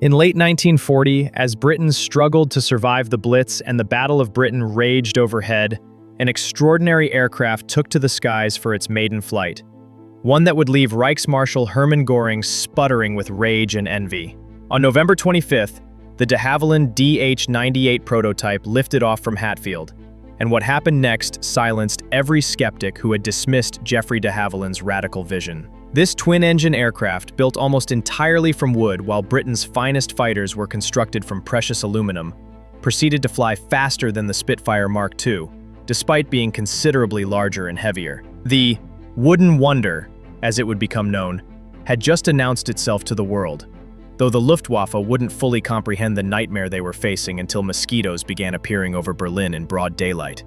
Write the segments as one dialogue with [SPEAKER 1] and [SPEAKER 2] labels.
[SPEAKER 1] In late 1940, as Britain struggled to survive the Blitz and the Battle of Britain raged overhead, an extraordinary aircraft took to the skies for its maiden flight, one that would leave Reichsmarschall Hermann Göring sputtering with rage and envy. On November 25th, the de Havilland DH-98 prototype lifted off from Hatfield, and what happened next silenced every skeptic who had dismissed Geoffrey de Havilland's radical vision. This twin-engine aircraft, built almost entirely from wood while Britain's finest fighters were constructed from precious aluminum, proceeded to fly faster than the Spitfire Mark II, despite being considerably larger and heavier. The Wooden Wonder, as it would become known, had just announced itself to the world, though the Luftwaffe wouldn't fully comprehend the nightmare they were facing until mosquitoes began appearing over Berlin in broad daylight.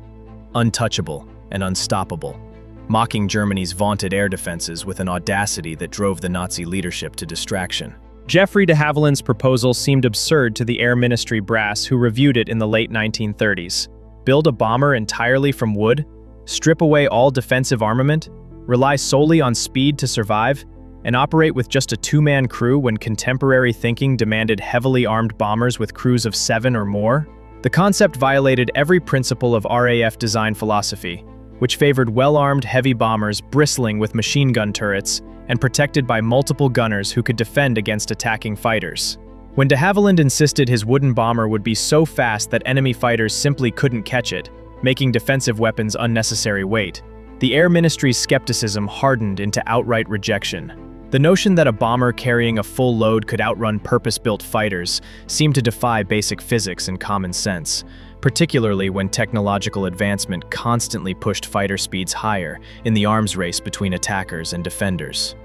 [SPEAKER 1] Untouchable and unstoppable, mocking Germany's vaunted air defenses with an audacity that drove the Nazi leadership to distraction. Geoffrey de Havilland's proposal seemed absurd to the Air Ministry brass who reviewed it in the late 1930s. Build a bomber entirely from wood? Strip away all defensive armament? Rely solely on speed to survive? And operate with just a two-man crew when contemporary thinking demanded heavily armed bombers with crews of 7 or more? The concept violated every principle of RAF design philosophy, which favored well-armed heavy bombers bristling with machine gun turrets and protected by multiple gunners who could defend against attacking fighters. When de Havilland insisted his wooden bomber would be so fast that enemy fighters simply couldn't catch it, making defensive weapons unnecessary weight, the Air Ministry's skepticism hardened into outright rejection. The notion that a bomber carrying a full load could outrun purpose-built fighters seemed to defy basic physics and common sense, particularly when technological advancement constantly pushed fighter speeds higher in the arms race between attackers and defenders.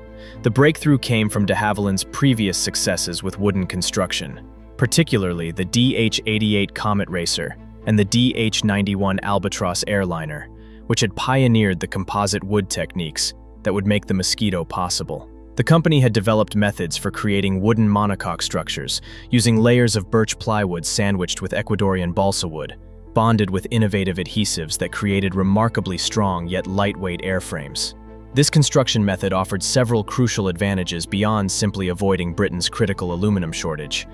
[SPEAKER 1] The breakthrough came from de Havilland's previous successes with wooden construction, particularly the DH-88 Comet Racer and the DH-91 Albatross airliner, which had pioneered the composite wood techniques that would make the Mosquito possible. The company had developed methods for creating wooden monocoque structures, using layers of birch plywood sandwiched with Ecuadorian balsa wood, bonded with innovative adhesives that created remarkably strong yet lightweight airframes. This construction method offered several crucial advantages beyond simply avoiding Britain's critical aluminum shortage.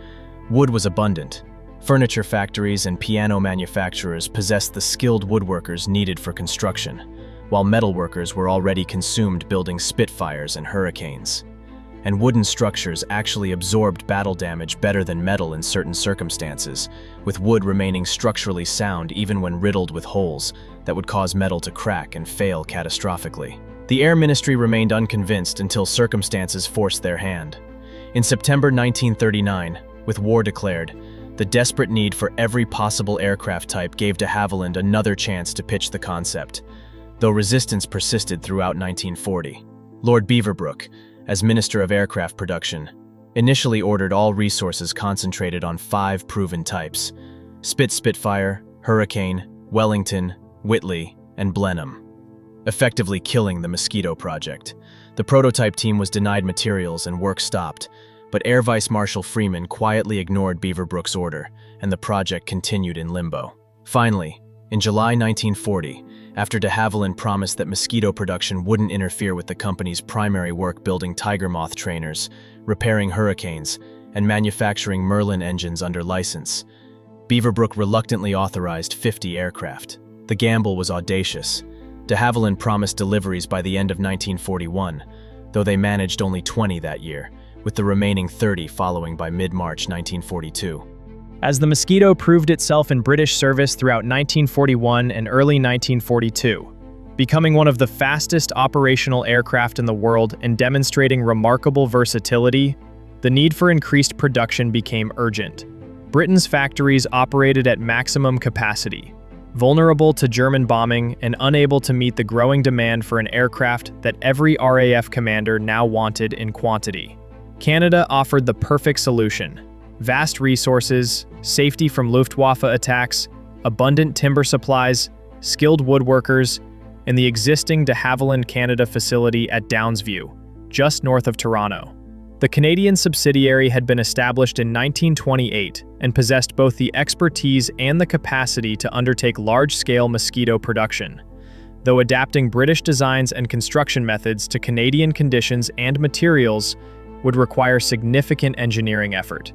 [SPEAKER 1] Wood was abundant. Furniture factories and piano manufacturers possessed the skilled woodworkers needed for construction, while metalworkers were already consumed building Spitfires and Hurricanes. And wooden structures actually absorbed battle damage better than metal in certain circumstances, with wood remaining structurally sound even when riddled with holes that would cause metal to crack and fail catastrophically. The Air Ministry remained unconvinced until circumstances forced their hand. In September 1939, with war declared, the desperate need for every possible aircraft type gave de Havilland another chance to pitch the concept, though resistance persisted throughout 1940. Lord Beaverbrook, as Minister of Aircraft Production, initially ordered all resources concentrated on 5 proven types: Spitfire, Hurricane, Wellington, Whitley, and Blenheim, effectively killing the Mosquito project. The prototype team was denied materials and work stopped, but Air Vice Marshal Freeman quietly ignored Beaverbrook's order, and the project continued in limbo. Finally, in July 1940, after de Havilland promised that Mosquito production wouldn't interfere with the company's primary work building Tiger Moth trainers, repairing Hurricanes, and manufacturing Merlin engines under license, Beaverbrook reluctantly authorized 50 aircraft. The gamble was audacious. De Havilland promised deliveries by the end of 1941, though they managed only 20 that year, with the remaining 30 following by mid-March 1942. As the Mosquito proved itself in British service throughout 1941 and early 1942, becoming one of the fastest operational aircraft in the world and demonstrating remarkable versatility, the need for increased production became urgent. Britain's factories operated at maximum capacity, vulnerable to German bombing and unable to meet the growing demand for an aircraft that every RAF commander now wanted in quantity. Canada offered the perfect solution: vast resources, safety from Luftwaffe attacks, abundant timber supplies, skilled woodworkers, and the existing de Havilland Canada facility at Downsview, just north of Toronto. The Canadian subsidiary had been established in 1928 and possessed both the expertise and the capacity to undertake large-scale Mosquito production, though adapting British designs and construction methods to Canadian conditions and materials would require significant engineering effort.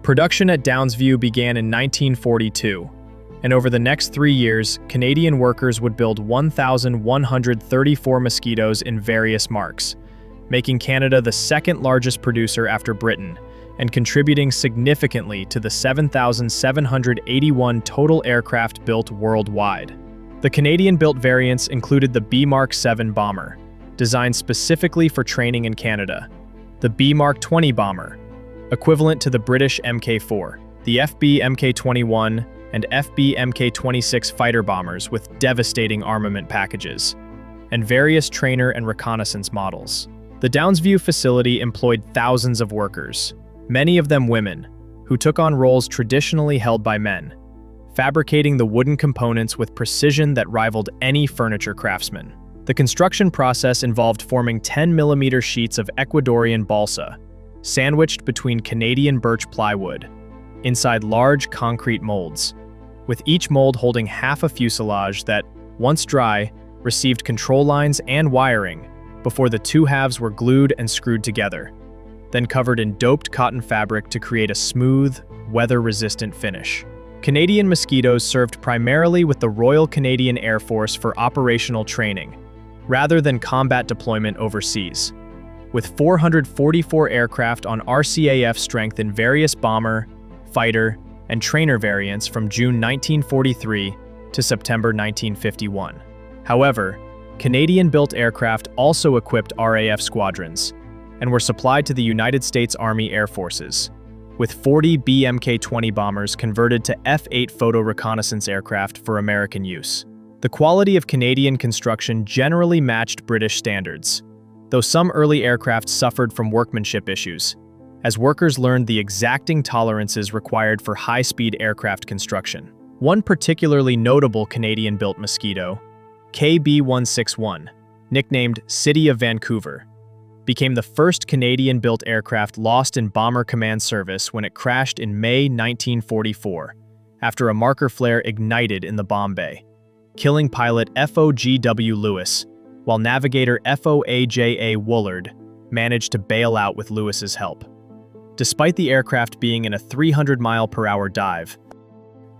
[SPEAKER 1] Production at Downsview began in 1942, and over the next 3 years, Canadian workers would build 1,134 Mosquitoes in various marks, making Canada the second largest producer after Britain, and contributing significantly to the 7,781 total aircraft built worldwide. The Canadian-built variants included the B Mark 7 bomber, designed specifically for training in Canada, the B Mark 20 bomber, equivalent to the British Mk4, the FB Mk21 and FB Mk26 fighter bombers with devastating armament packages, and various trainer and reconnaissance models. The Downsview facility employed thousands of workers, many of them women, who took on roles traditionally held by men, fabricating the wooden components with precision that rivaled any furniture craftsman. The construction process involved forming 10mm sheets of Ecuadorian balsa, sandwiched between Canadian birch plywood, inside large concrete molds, with each mold holding half a fuselage that, once dry, received control lines and wiring before the two halves were glued and screwed together, then covered in doped cotton fabric to create a smooth, weather-resistant finish. Canadian Mosquitoes served primarily with the Royal Canadian Air Force for operational training, rather than combat deployment overseas, with 444 aircraft on RCAF strength in various bomber, fighter, and trainer variants from June 1943 to September 1951. However, Canadian-built aircraft also equipped RAF squadrons and were supplied to the United States Army Air Forces, with 40 BMK-20 bombers converted to F-8 photo reconnaissance aircraft for American use. The quality of Canadian construction generally matched British standards, though some early aircraft suffered from workmanship issues, as workers learned the exacting tolerances required for high-speed aircraft construction. One particularly notable Canadian-built Mosquito, KB-161, nicknamed City of Vancouver, became the first Canadian-built aircraft lost in Bomber Command service when it crashed in May 1944, after a marker flare ignited in the bomb bay, killing pilot FOGW Lewis, while navigator FOAJA Woolard managed to bail out with Lewis's help. Despite the aircraft being in a 300-mile-per-hour dive,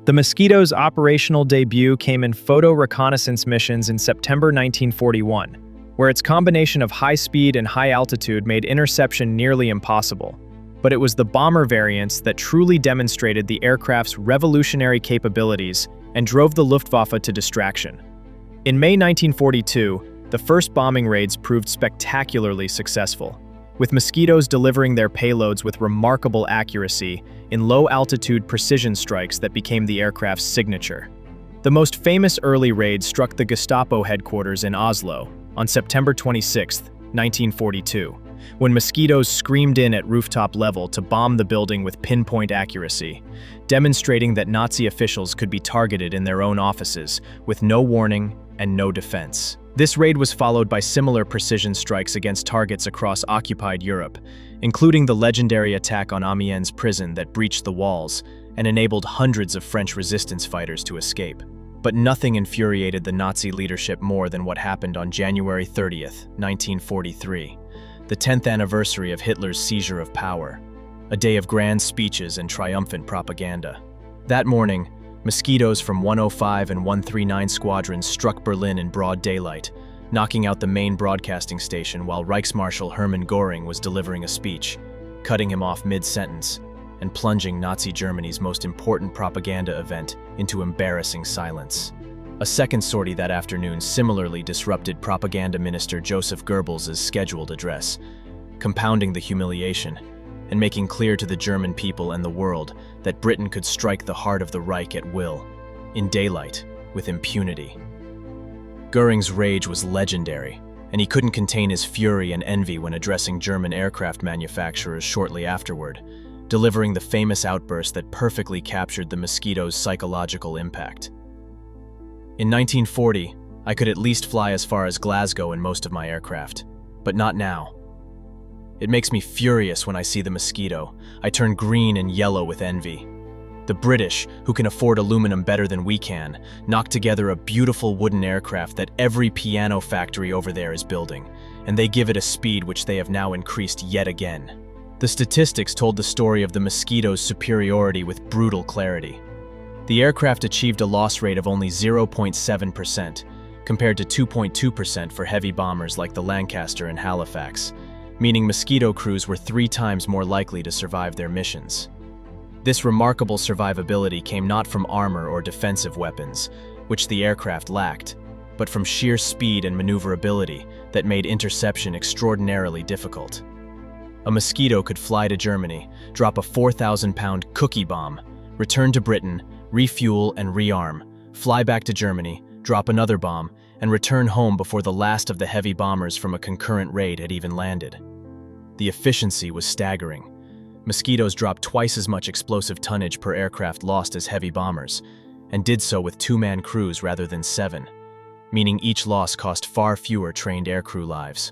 [SPEAKER 1] the Mosquito's operational debut came in photo reconnaissance missions in September 1941, where its combination of high speed and high altitude made interception nearly impossible. But it was the bomber variants that truly demonstrated the aircraft's revolutionary capabilities and drove the Luftwaffe to distraction. In May 1942, the first bombing raids proved spectacularly successful, with Mosquitoes delivering their payloads with remarkable accuracy in low-altitude precision strikes that became the aircraft's signature. The most famous early raid struck the Gestapo headquarters in Oslo on September 26, 1942, when Mosquitoes screamed in at rooftop level to bomb the building with pinpoint accuracy, demonstrating that Nazi officials could be targeted in their own offices with no warning and no defense. This raid was followed by similar precision strikes against targets across occupied Europe, including the legendary attack on Amiens prison that breached the walls and enabled hundreds of French resistance fighters to escape. But nothing infuriated the Nazi leadership more than what happened on January 30th, 1943, the 10th anniversary of Hitler's seizure of power, a day of grand speeches and triumphant propaganda. That morning, Mosquitoes from 105 and 139 squadrons struck Berlin in broad daylight, knocking out the main broadcasting station while Reichsmarschall Hermann Göring was delivering a speech, cutting him off mid-sentence, and plunging Nazi Germany's most important propaganda event into embarrassing silence. A second sortie that afternoon similarly disrupted Propaganda Minister Joseph Goebbels' scheduled address, compounding the humiliation and making clear to the German people and the world that Britain could strike the heart of the Reich at will, in daylight, with impunity. Göring's rage was legendary, and he couldn't contain his fury and envy when addressing German aircraft manufacturers shortly afterward, delivering the famous outburst that perfectly captured the Mosquito's psychological impact. In 1940, I could at least fly as far as Glasgow in most of my aircraft, but not now. It makes me furious when I see the Mosquito. I turn green and yellow with envy. The British, who can afford aluminum better than we can, knock together a beautiful wooden aircraft that every piano factory over there is building, and they give it a speed which they have now increased yet again. The statistics told the story of the Mosquito's superiority with brutal clarity. The aircraft achieved a loss rate of only 0.7%, compared to 2.2% for heavy bombers like the Lancaster and Halifax, meaning Mosquito crews were 3 times more likely to survive their missions. This remarkable survivability came not from armor or defensive weapons, which the aircraft lacked, but from sheer speed and maneuverability that made interception extraordinarily difficult. A Mosquito could fly to Germany, drop a 4,000-pound cookie bomb, return to Britain, refuel and rearm, fly back to Germany, drop another bomb, and return home before the last of the heavy bombers from a concurrent raid had even landed. The efficiency was staggering. Mosquitoes dropped twice as much explosive tonnage per aircraft lost as heavy bombers, and did so with 2-man crews rather than 7, meaning each loss cost far fewer trained aircrew lives.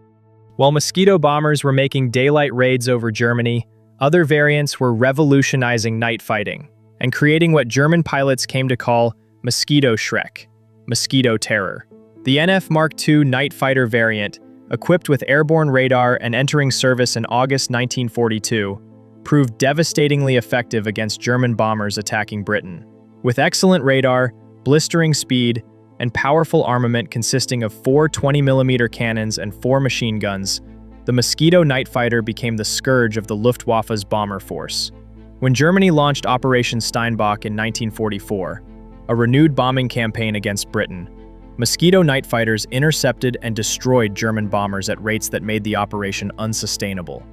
[SPEAKER 1] While Mosquito bombers were making daylight raids over Germany, other variants were revolutionizing night fighting and creating what German pilots came to call Mosquito Schreck, Mosquito Terror. The NF Mark II night fighter variant, equipped with airborne radar and entering service in August 1942, proved devastatingly effective against German bombers attacking Britain. With excellent radar, blistering speed, and powerful armament consisting of 4 20mm cannons and 4 machine guns, the Mosquito night fighter became the scourge of the Luftwaffe's bomber force. When Germany launched Operation Steinbock in 1944, a renewed bombing campaign against Britain, Mosquito night fighters intercepted and destroyed German bombers at rates that made the operation unsustainable,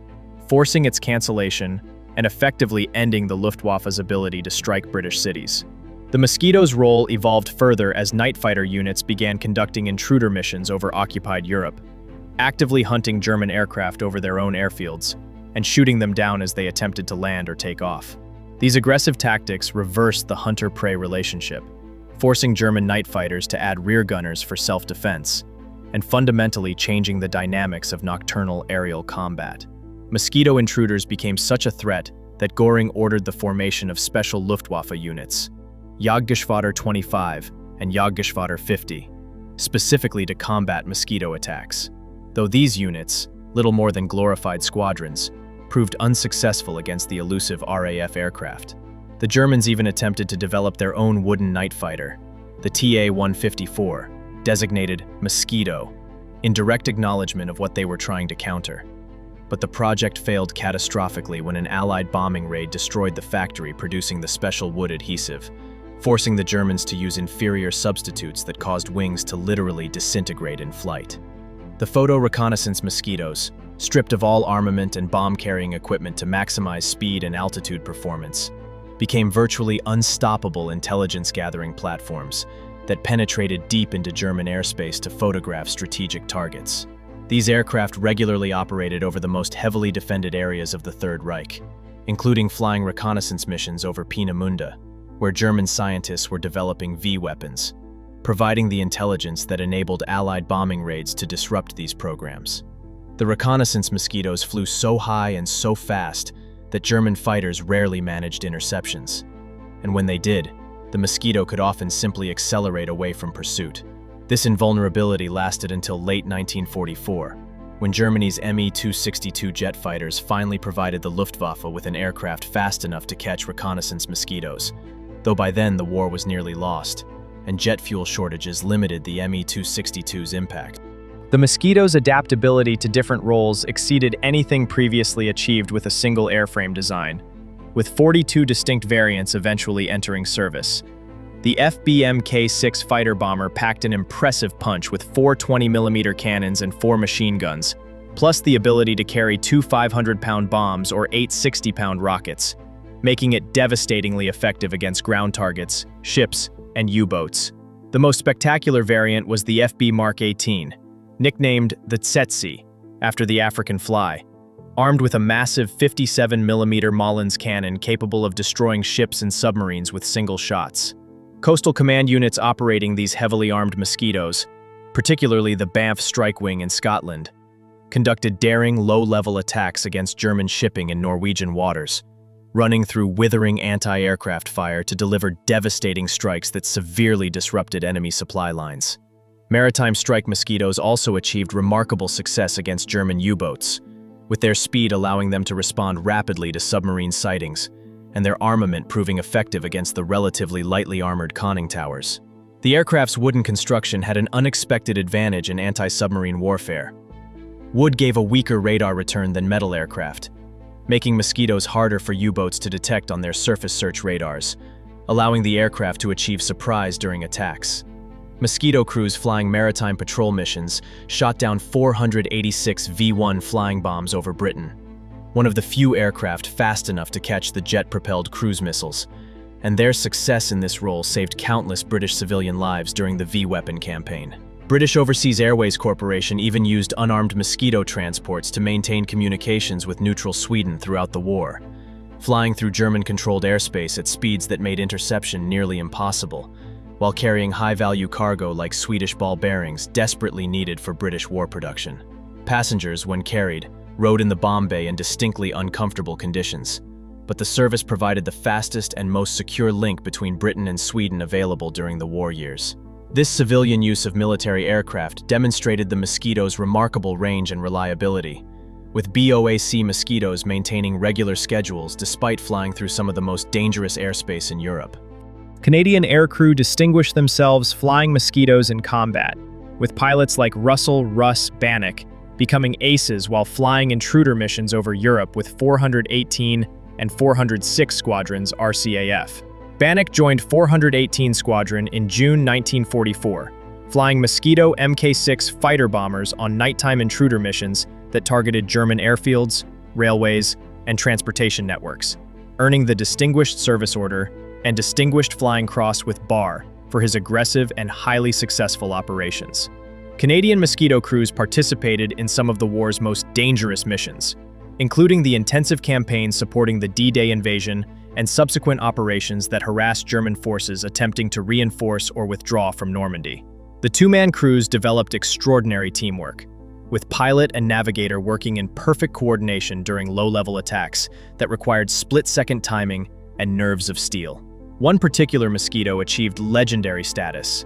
[SPEAKER 1] forcing its cancellation and effectively ending the Luftwaffe's ability to strike British cities. The Mosquito's role evolved further as night fighter units began conducting intruder missions over occupied Europe, actively hunting German aircraft over their own airfields and shooting them down as they attempted to land or take off. These aggressive tactics reversed the hunter-prey relationship, forcing German night fighters to add rear gunners for self-defense, and fundamentally changing the dynamics of nocturnal aerial combat. Mosquito intruders became such a threat that Göring ordered the formation of special Luftwaffe units, Jagdgeschwader 25 and Jagdgeschwader 50, specifically to combat Mosquito attacks. Though these units, little more than glorified squadrons, proved unsuccessful against the elusive RAF aircraft. The Germans even attempted to develop their own wooden night fighter, the TA-154, designated Mosquito, in direct acknowledgement of what they were trying to counter. But the project failed catastrophically when an Allied bombing raid destroyed the factory producing the special wood adhesive, forcing the Germans to use inferior substitutes that caused wings to literally disintegrate in flight. The photo reconnaissance Mosquitoes, stripped of all armament and bomb-carrying equipment to maximize speed and altitude performance, became virtually unstoppable intelligence-gathering platforms that penetrated deep into German airspace to photograph strategic targets. These aircraft regularly operated over the most heavily defended areas of the Third Reich, including flying reconnaissance missions over Peenemünde, where German scientists were developing V-weapons, providing the intelligence that enabled Allied bombing raids to disrupt these programs. The reconnaissance Mosquitoes flew so high and so fast that German fighters rarely managed interceptions. And when they did, the Mosquito could often simply accelerate away from pursuit. This invulnerability lasted until late 1944, when Germany's Me-262 jet fighters finally provided the Luftwaffe with an aircraft fast enough to catch reconnaissance Mosquitoes, though by then the war was nearly lost, and jet fuel shortages limited the Me-262's impact. The Mosquito's adaptability to different roles exceeded anything previously achieved with a single airframe design, with 42 distinct variants eventually entering service. The FBMK-6 fighter bomber packed an impressive punch with 4 20mm cannons and 4 machine guns, plus the ability to carry 2 500-pound bombs or 8 60-pound rockets, making it devastatingly effective against ground targets, ships, and U-boats. The most spectacular variant was the FB Mark 18, nicknamed the Tsetse, after the African fly, armed with a massive 57mm Mollins cannon capable of destroying ships and submarines with single shots. Coastal command units operating these heavily armed Mosquitoes, particularly the Banff Strike Wing in Scotland, conducted daring low-level attacks against German shipping in Norwegian waters, running through withering anti-aircraft fire to deliver devastating strikes that severely disrupted enemy supply lines. Maritime strike Mosquitoes also achieved remarkable success against German U-boats, with their speed allowing them to respond rapidly to submarine sightings, and their armament proving effective against the relatively lightly armored conning towers. The aircraft's wooden construction had an unexpected advantage in anti-submarine warfare. Wood gave a weaker radar return than metal aircraft, making Mosquitoes harder for U-boats to detect on their surface search radars, allowing the aircraft to achieve surprise during attacks. Mosquito crews flying maritime patrol missions shot down 486 V-1 flying bombs over Britain, one of the few aircraft fast enough to catch the jet-propelled cruise missiles, and their success in this role saved countless British civilian lives during the V-weapon campaign. British Overseas Airways Corporation even used unarmed Mosquito transports to maintain communications with neutral Sweden throughout the war, flying through German-controlled airspace at speeds that made interception nearly impossible, while carrying high-value cargo like Swedish ball bearings desperately needed for British war production. Passengers, when carried, rode in the bomb bay in distinctly uncomfortable conditions, but the service provided the fastest and most secure link between Britain and Sweden available during the war years. This civilian use of military aircraft demonstrated the Mosquito's remarkable range and reliability, with BOAC Mosquitoes maintaining regular schedules despite flying through some of the most dangerous airspace in Europe.
[SPEAKER 2] Canadian aircrew distinguished themselves flying Mosquitoes in combat, with pilots like Russell "Russ" Bannock becoming aces while flying intruder missions over Europe with 418 and 406 Squadrons RCAF. Bannock joined 418 Squadron in June 1944, flying Mosquito Mk6 fighter bombers on nighttime intruder missions that targeted German airfields, railways, and transportation networks, earning the Distinguished Service Order and Distinguished Flying Cross with Bar for his aggressive and highly successful operations. Canadian Mosquito crews participated in some of the war's most dangerous missions, including the intensive campaigns supporting the D-Day invasion and subsequent operations that harassed German forces attempting to reinforce or withdraw from Normandy. The two-man crews developed extraordinary teamwork, with pilot and navigator working in perfect coordination during low-level attacks that required split-second timing and nerves of steel. One particular Mosquito achieved legendary status.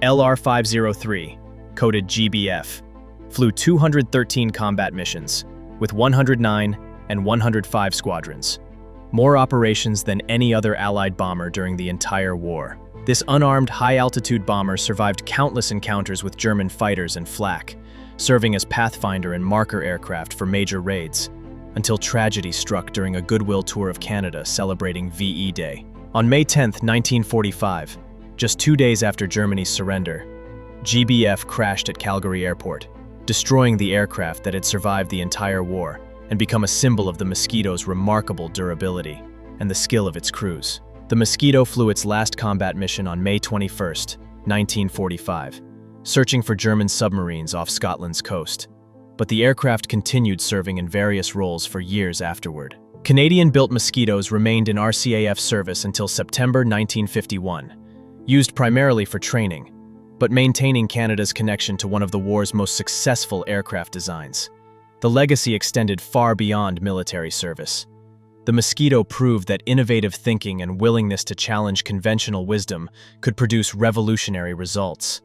[SPEAKER 2] LR-503, coded GBF, flew 213 combat missions, with 109 and 105 squadrons, more operations than any other Allied bomber during the entire war. This unarmed, high-altitude bomber survived countless encounters with German fighters and flak, serving as pathfinder and marker aircraft for major raids, until tragedy struck during a goodwill tour of Canada celebrating VE Day. On May 10, 1945, just 2 days after Germany's surrender, GBF crashed at Calgary Airport, destroying the aircraft that had survived the entire war and become a symbol of the Mosquito's remarkable durability and the skill of its crews. The Mosquito flew its last combat mission on May 21, 1945, searching for German submarines off Scotland's coast, but the aircraft continued serving in various roles for years afterward. Canadian-built Mosquitoes remained in RCAF service until September 1951, used primarily for training, but maintaining Canada's connection to one of the war's most successful aircraft designs. The legacy extended far beyond military service. The Mosquito proved that innovative thinking and willingness to challenge conventional wisdom could produce revolutionary results,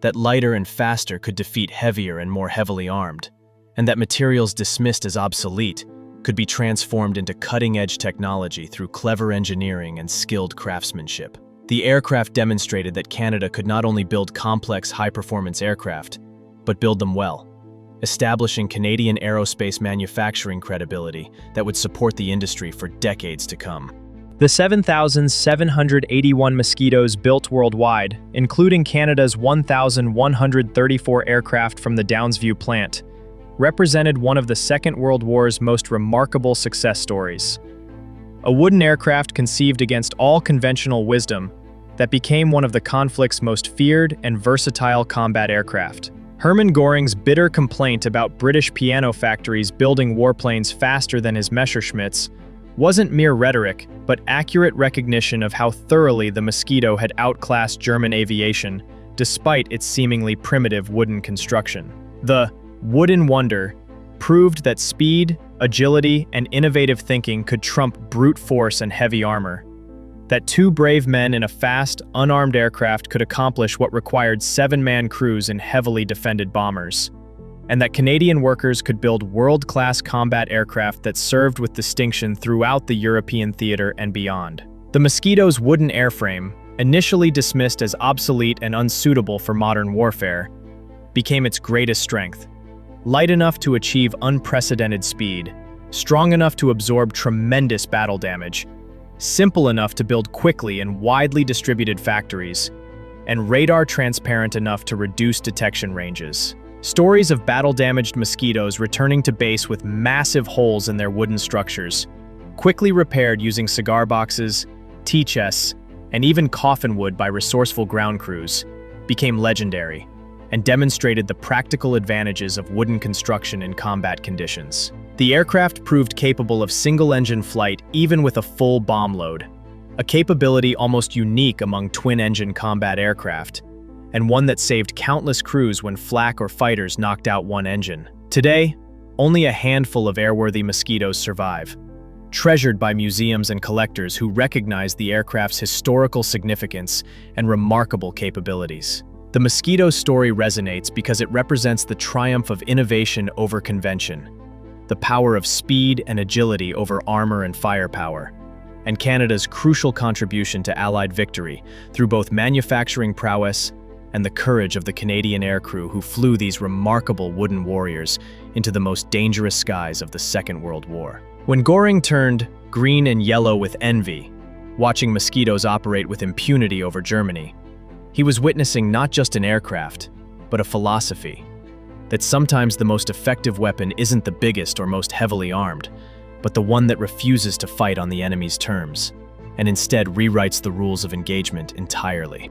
[SPEAKER 2] that lighter and faster could defeat heavier and more heavily armed, and that materials dismissed as obsolete could be transformed into cutting-edge technology through clever engineering and skilled craftsmanship. The aircraft demonstrated that Canada could not only build complex, high-performance aircraft, but build them well, establishing Canadian aerospace manufacturing credibility that would support the industry for decades to come. The 7,781 Mosquitoes built worldwide, including Canada's 1,134 aircraft from the Downsview plant, represented one of the Second World War's most remarkable success stories. A wooden aircraft conceived against all conventional wisdom that became one of the conflict's most feared and versatile combat aircraft. Hermann Göring's bitter complaint about British piano factories building warplanes faster than his Messerschmitts wasn't mere rhetoric, but accurate recognition of how thoroughly the Mosquito had outclassed German aviation, despite its seemingly primitive wooden construction. The wooden wonder proved that speed, agility, and innovative thinking could trump brute force and heavy armor, that two brave men in a fast, unarmed aircraft could accomplish what required 7-man crews in heavily defended bombers, and that Canadian workers could build world-class combat aircraft that served with distinction throughout the European theater and beyond. The Mosquito's wooden airframe, initially dismissed as obsolete and unsuitable for modern warfare, became its greatest strength. Light enough to achieve unprecedented speed, strong enough to absorb tremendous battle damage, simple enough to build quickly in widely distributed factories, and radar transparent enough to reduce detection ranges. Stories of battle-damaged Mosquitoes returning to base with massive holes in their wooden structures, quickly repaired using cigar boxes, tea chests, and even coffin wood by resourceful ground crews, became legendary and demonstrated the practical advantages of wooden construction in combat conditions. The aircraft proved capable of single-engine flight even with a full bomb load, a capability almost unique among twin-engine combat aircraft, and one that saved countless crews when flak or fighters knocked out one engine. Today, only a handful of airworthy Mosquitoes survive, treasured by museums and collectors who recognize the aircraft's historical significance and remarkable capabilities. The Mosquito story resonates because it represents the triumph of innovation over convention, the power of speed and agility over armor and firepower, and Canada's crucial contribution to Allied victory through both manufacturing prowess and the courage of the Canadian aircrew who flew these remarkable wooden warriors into the most dangerous skies of the Second World War. When Göring turned green and yellow with envy, watching Mosquitoes operate with impunity over Germany, he was witnessing not just an aircraft, but a philosophy that sometimes the most effective weapon isn't the biggest or most heavily armed, but the one that refuses to fight on the enemy's terms, and instead rewrites the rules of engagement entirely.